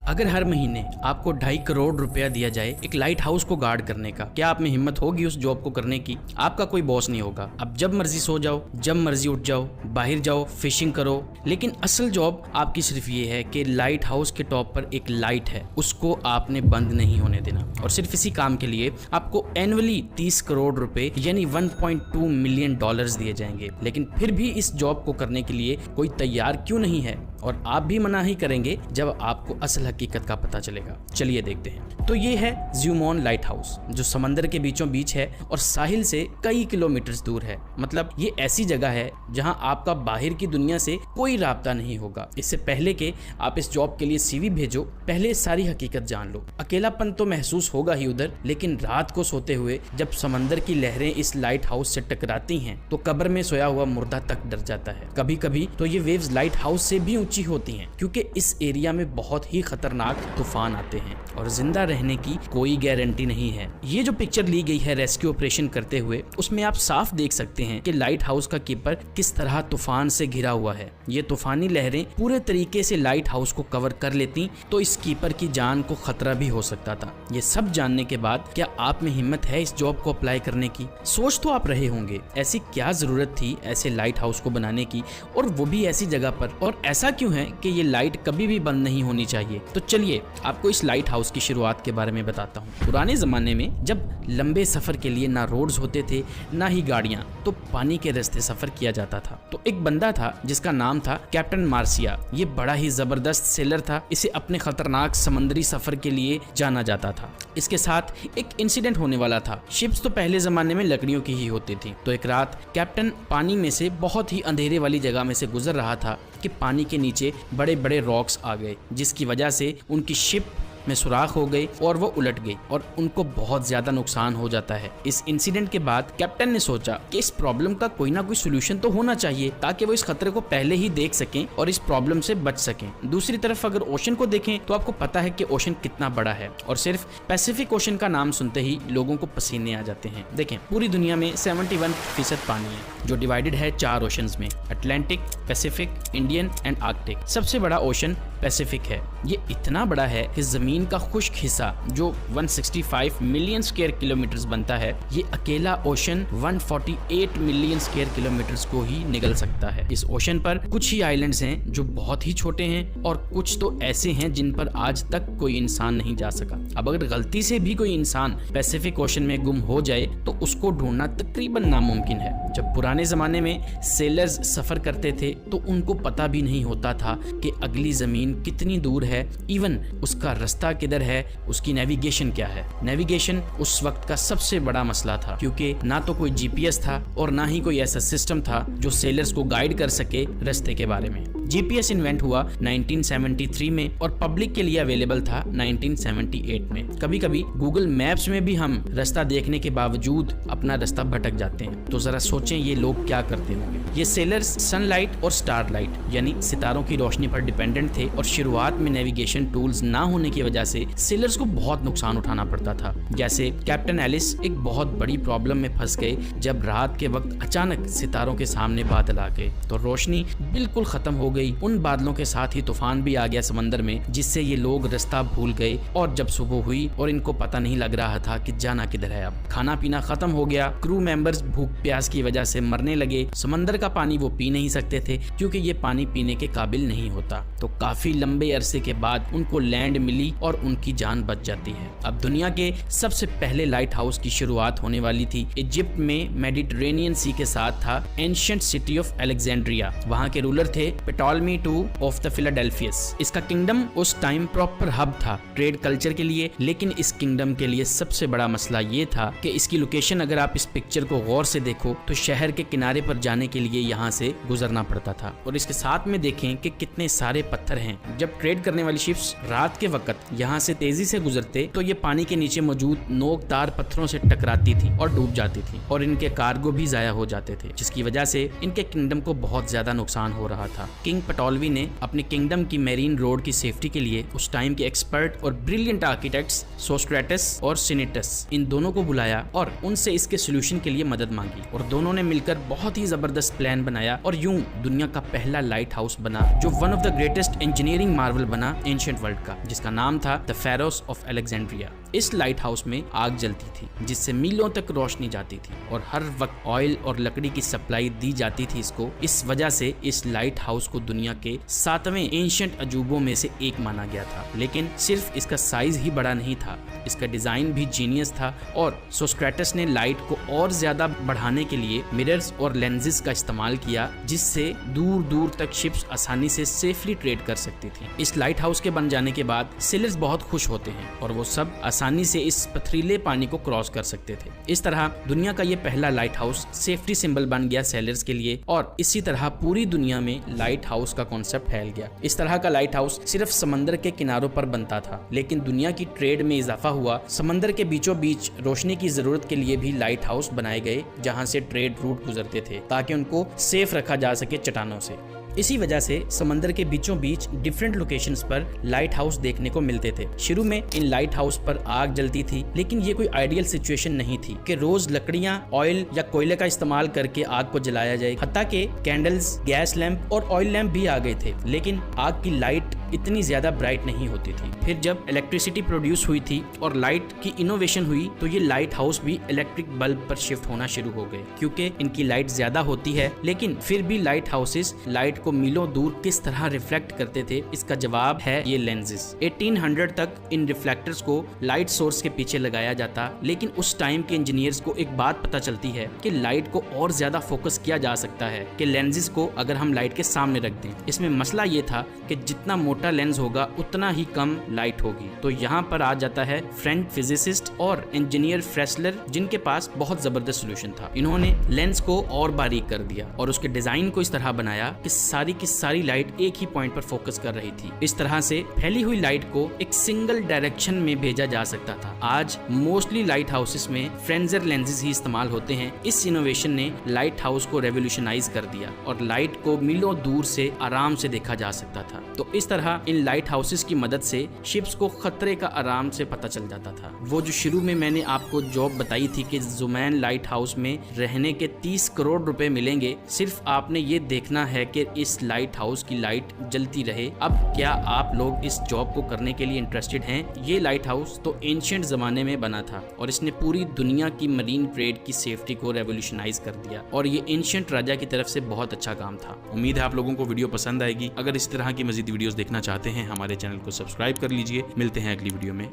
अगर हर महीने आपको 2.5 करोड़ रुपया दिया जाए एक लाइट हाउस को गार्ड करने का, क्या आप में हिम्मत होगी उस जॉब को करने की? आपका कोई बॉस नहीं होगा। अब जब मर्जी सो जाओ, जब मर्जी उठ जाओ, बाहर जाओ, फिशिंग करो। लेकिन असल जॉब आपकी सिर्फ ये है कि लाइट हाउस के टॉप पर एक लाइट है, उसको आपने बंद नहीं होने देना। और सिर्फ इसी काम के लिए आपको एनुअली 30 करोड़ रुपए यानी 1.2 मिलियन डॉलर्स दिए जाएंगे। लेकिन फिर भी इस जॉब को करने के लिए कोई तैयार क्यों नहीं है? और आप भी मना ही करेंगे जब आपको असल हकीकत का पता चलेगा। चलिए देखते हैं। तो ये है ज़्यूमॉन लाइट हाउस, जो समंदर के बीचों बीच है और साहिल से कई किलोमीटर दूर है। मतलब ये ऐसी जगह है जहां आपका बाहर की दुनिया से कोई राब्ता नहीं होगा। इससे पहले कि आप इस जॉब के लिए सीवी भेजो, पहले सारी हकीकत जान लो। अकेलापन तो महसूस होगा ही उधर, लेकिन रात को सोते हुए जब समंदर की लहरें इस लाइट हाउस से टकराती हैं तो कब्र में सोया हुआ मुर्दा तक डर जाता है। कभी कभी तो ये वेव्स लाइट हाउस से भी ऊंची होती हैं, क्योंकि इस एरिया में बहुत ही खतरनाक तूफान आते हैं और जिंदा रहने की कोई गारंटी नहीं है। ये जो पिक्चर ली गई है रेस्क्यू ऑपरेशन करते हुए, उसमें आप साफ देख सकते हैं कि लाइट हाउस का कीपर किस तरह तूफान से घिरा हुआ है। ये तूफानी लहरें पूरे तरीके से लाइट हाउस को कवर कर लेती तो इस कीपर की जान को खतरा भी हो सकता था। ये सब जानने के बाद क्या आप में हिम्मत है इस जॉब को अप्लाई करने की? सोच तो आप रहे होंगे, ऐसी क्या जरूरत थी ऐसे लाइट हाउस को बनाने की, और वो भी ऐसी जगह पर, और ऐसा क्यों है कि ये लाइट कभी भी बंद नहीं होनी चाहिए? तो चलिए आपको इस लाइट हाउस की शुरुआत के बारे में बताता हूँ। पुराने जमाने में जब लंबे सफर के लिए ना रोड्स होते थे ना ही गाड़ियां, तो पानी के रास्ते सफर किया जाता था। तो एक बंदा था जिसका नाम था कैप्टन मार्सिया। ये बड़ा ही जबरदस्त सेलर था। इसे अपने खतरनाक समंदरी सफर के लिए जाना जाता था। इसके साथ एक इंसिडेंट होने वाला था। शिप्स तो पहले जमाने में लकड़ियों की ही होती थी। तो एक रात कैप्टन पानी में से बहुत ही अंधेरे वाली जगह में से गुजर रहा था कि पानी के नीचे बड़े बड़े रॉक्स आ गए, जिसकी वजह से उनकी शिप में सुराख हो गई और वो उलट गई और उनको बहुत ज्यादा नुकसान हो जाता है। इस इंसिडेंट के बाद कैप्टन ने सोचा कि इस प्रॉब्लम का कोई ना कोई सोल्यूशन तो होना चाहिए, ताकि वो इस खतरे को पहले ही देख सकें और इस प्रॉब्लम से बच सकें। दूसरी तरफ अगर ओशन को देखें तो आपको पता है कि ओशन कितना बड़ा है, और सिर्फ पैसिफिक ओशन का नाम सुनते ही लोगों को पसीने आ जाते हैं। देखें, पूरी दुनिया में 71% पानी है, जो डिवाइडेड है 4 ओशंस में, Atlantic, Pacific, Indian and Arctic. सबसे बड़ा ओशन पैसिफिक है। ये इतना बड़ा है कि जमीन का खुश्क हिस्सा जो 165 मिलियन स्क्वायर किलोमीटर्स बनता है, ये अकेला ओशन 148 मिलियन स्क्वायर किलोमीटर्स को ही निगल सकता है। इस ओशन पर कुछ ही आइलैंड्स हैं जो बहुत ही छोटे हैं, और कुछ तो ऐसे हैं जिन पर आज तक कोई इंसान नहीं जा सका। अब अगर गलती से भी कोई इंसान पैसिफिक ओशन में गुम हो जाए तो उसको ढूंढना तकरीबन नामुमकिन है। जब पुराने जमाने में सेलर्स सफर करते थे तो उनको पता भी नहीं होता था कि अगली जमीन कितनी दूर है, इवन उसका रास्ता किधर है, उसकी नेविगेशन क्या है। नेविगेशन उस वक्त का सबसे बड़ा मसला था, क्योंकि ना तो कोई जीपीएस था और ना ही कोई ऐसा सिस्टम था जो सेलर्स को गाइड कर सके रास्ते के बारे में। जीपीएस इन्वेंट हुआ 1973 में और पब्लिक के लिए अवेलेबल था 1978 में। कभी कभी गूगल मैप्स में भी हम रास्ता देखने के बावजूद अपना रास्ता भटक जाते हैं। तो जरा सोचें ये लोग क्या करते होंगे। ये सेलर्स सनलाइट और स्टारलाइट यानी सितारों की रोशनी पर डिपेंडेंट थे, और शुरुआत में नेविगेशन टूल्स ना होने की वजह से सेलर्स को बहुत नुकसान उठाना पड़ता था। जैसे कैप्टन एलिस एक बहुत बड़ी प्रॉब्लम में फंस गए जब रात के वक्त अचानक सितारों के सामने बादल आ गए तो रोशनी बिल्कुल खत्म हो गई। उन बादलों के साथ ही तूफान भी आ गया समंदर में, जिससे ये लोग रास्ता भूल गए। और जब सुबह हुई और इनको पता नहीं लग रहा था कि जाना किधर है। अब खाना पीना खत्म हो गया, क्रू मेंबर्स भूख प्यास की वजह से मरने लगे। समंदर का पानी वो पी नहीं सकते थे क्योंकि ये पानी पीने के काबिल नहीं होता। तो काफी लंबे अरसे के बाद उनको लैंड मिली और उनकी जान बच जाती है। अब दुनिया के सबसे पहले लाइट हाउस की शुरुआत होने वाली थी इजिप्ट में, मेडिटेरेनियन सी के साथ था एंशिएंट सिटी ऑफ अलेक्जेंड्रिया। वहाँ के रूलर थे टॉलमी II ऑफ द फिलाडेल्फियस। इसका किंगडम उस टाइम प्रॉपर हब था ट्रेड कल्चर के लिए, लेकिन इस किंगडम के लिए सबसे बड़ा मसला ये था कि इसकी लोकेशन, अगर आप इस पिक्चर को गौर से देखो तो शहर के किनारे पर जाने के लिए यहाँ से गुजरना पड़ता था। और इसके साथ में देखें कि कितने सारे पत्थर हैं। जब ट्रेड करने वाली शिप्स रात के वक्त यहाँ से तेजी से गुजरते तो ये पानी के नीचे मौजूद नोकदार पत्थरों से टकराती थी और डूब जाती थी, और इनके कार्गो भी जाया हो जाते थे, जिसकी वजह से इनके किंगडम को बहुत ज्यादा नुकसान हो रहा था। किंग पटोलवी ने अपने किंगडम की मेरीन रोड की सेफ्टी के लिए उस टाइम के एक्सपर्ट और ब्रिलियंट आर्किटेक्ट्स सोस्ट्रेटस और सिनेटस इन दोनों को बुलाया और उनसे इसके सोल्यूशन के लिए मदद मांगी और दोनों ने मिलकर बहुत ही जबरदस्त प्लान बनाया और यूं दुनिया का पहला लाइट हाउस बना जो one of the greatest engineering Marvel बना एंशिएंट वर्ल्ड का, जिसका नाम था द फेरोस ऑफ अलेक्जेंड्रिया। इस लाइट हाउस में आग जलती थी जिससे मीलों तक रोशनी जाती थी और हर वक्त ऑयल और लकड़ी की सप्लाई दी जाती थी इसको। इस वजह से इस लाइट हाउस को दुनिया के 7वें एंशिएंट अजूबों में से एक माना गया था। लेकिन सिर्फ इसका साइज ही बड़ा नहीं था, इसका डिजाइन भी जीनियस था और सोस्ट्रेटस ने लाइट को और ज्यादा बढ़ाने के लिए मिरर्स और लेंसेज का इस्तेमाल किया जिससे दूर दूर तक शिप्स आसानी से सेफली ट्रेड कर सकती थी। इस लाइट हाउस के बन जाने के बाद सेलर्स बहुत खुश होते हैं और वो सब आसानी से इस पथरीले पानी को क्रॉस कर सकते थे। इस तरह दुनिया का ये पहला लाइट हाउस सेफ्टी सिंबल बन गया सेलर्स के लिए और इसी तरह पूरी दुनिया में लाइट हाउस का कॉन्सेप्ट फैल गया। इस तरह का लाइट हाउस सिर्फ समंदर के किनारों पर बनता था, लेकिन दुनिया की ट्रेड में इजाफा हुआ। समंदर के बीचों बीच रोशनी की जरूरत के लिए भी लाइट हाउस बनाए गए जहां से ट्रेड रूट गुजरते थे ताकि उनको सेफ रखा जा सके चट्टानों से। इसी वजह से समंदर के बीचों बीच डिफरेंट लोकेशंस पर लाइट हाउस देखने को मिलते थे। शुरू में इन लाइट हाउस पर आग जलती थी, लेकिन ये कोई आइडियल सिचुएशन नहीं थी कि रोज लकड़ियां, ऑयल या कोयले का इस्तेमाल करके आग को जलाया जाए। हत्ता के कैंडल्स, गैस लैंप और ऑयल लैंप भी आ गए थे, लेकिन आग की लाइट इतनी ज्यादा ब्राइट नहीं होती थी। फिर जब इलेक्ट्रिसिटी प्रोड्यूस हुई थी और लाइट की इनोवेशन हुई तो ये लाइट हाउस भी इलेक्ट्रिक बल्ब पर शिफ्ट होना शुरू हो गए। क्योंकि इनकी लाइट ज्यादा होती है, लेकिन फिर भी लाइट हाउसेस लाइट को मीलों दूर किस तरह रिफ्लेक्ट करते थे, इसका जवाब है ये लेंसेज। 1800 तक इन रिफ्लेक्टर्स को लाइट सोर्स के पीछे लगाया जाता, लेकिन उस टाइम के इंजीनियर्स को एक बात पता चलती है कि लाइट को और ज्यादा फोकस किया जा सकता है कि लेंसेज को अगर हम लाइट के सामने रख दें। इसमें मसला ये था कि जितना मोटा लेंस होगा उतना ही कम लाइट होगी। तो यहाँ पर आ जाता है फ्रेंच फिजिसिस्ट और इंजीनियर फ्रेस्लर, जिनके पास बहुत जबरदस्त सोल्यूशन था। इन्होंने लेंस को और बारीक कर दिया और उसके डिजाइन को इस तरह बनाया कि सारी की सारी लाइट एक ही पॉइंट पर फोकस कर रही थी। इस तरह से फैली हुई लाइट को एक सिंगल डायरेक्शन में भेजा जा सकता था। आज मोस्टली लाइट हाउसेस में फ्रेंजर लेंसेज ही इस्तेमाल होते हैं। इस इनोवेशन ने लाइट हाउस को रेवोल्यूशनाइज कर दिया और लाइट को मीलों दूर से आराम से देखा जा सकता था। तो इस तरह इन लाइट हाउसेस की मदद से शिप्स को खतरे का आराम से पता चल जाता था। वो जो शुरू में मैंने आपको जॉब बताई थी कि जुमैन लाइट हाउस में रहने के 30 करोड़ रुपए मिलेंगे, सिर्फ आपने ये देखना है कि इस लाइट हाउस की लाइट जलती रहे। अब क्या आप लोग इस जॉब को करने के लिए इंटरेस्टेड हैं? ये लाइट हाउस तो एंशिएंट जमाने में बना था और इसने पूरी दुनिया की मरीन ट्रेड की सेफ्टी को रेवोल्यूशनाइज कर दिया और ये एंशिएंट राजा की तरफ से बहुत अच्छा काम था। उम्मीद है आप लोगों को वीडियो पसंद आएगी। अगर इस तरह की मजीद वीडियोस देखना चाहते हैं हमारे चैनल को सब्सक्राइब कर लीजिए। मिलते हैं अगली वीडियो में।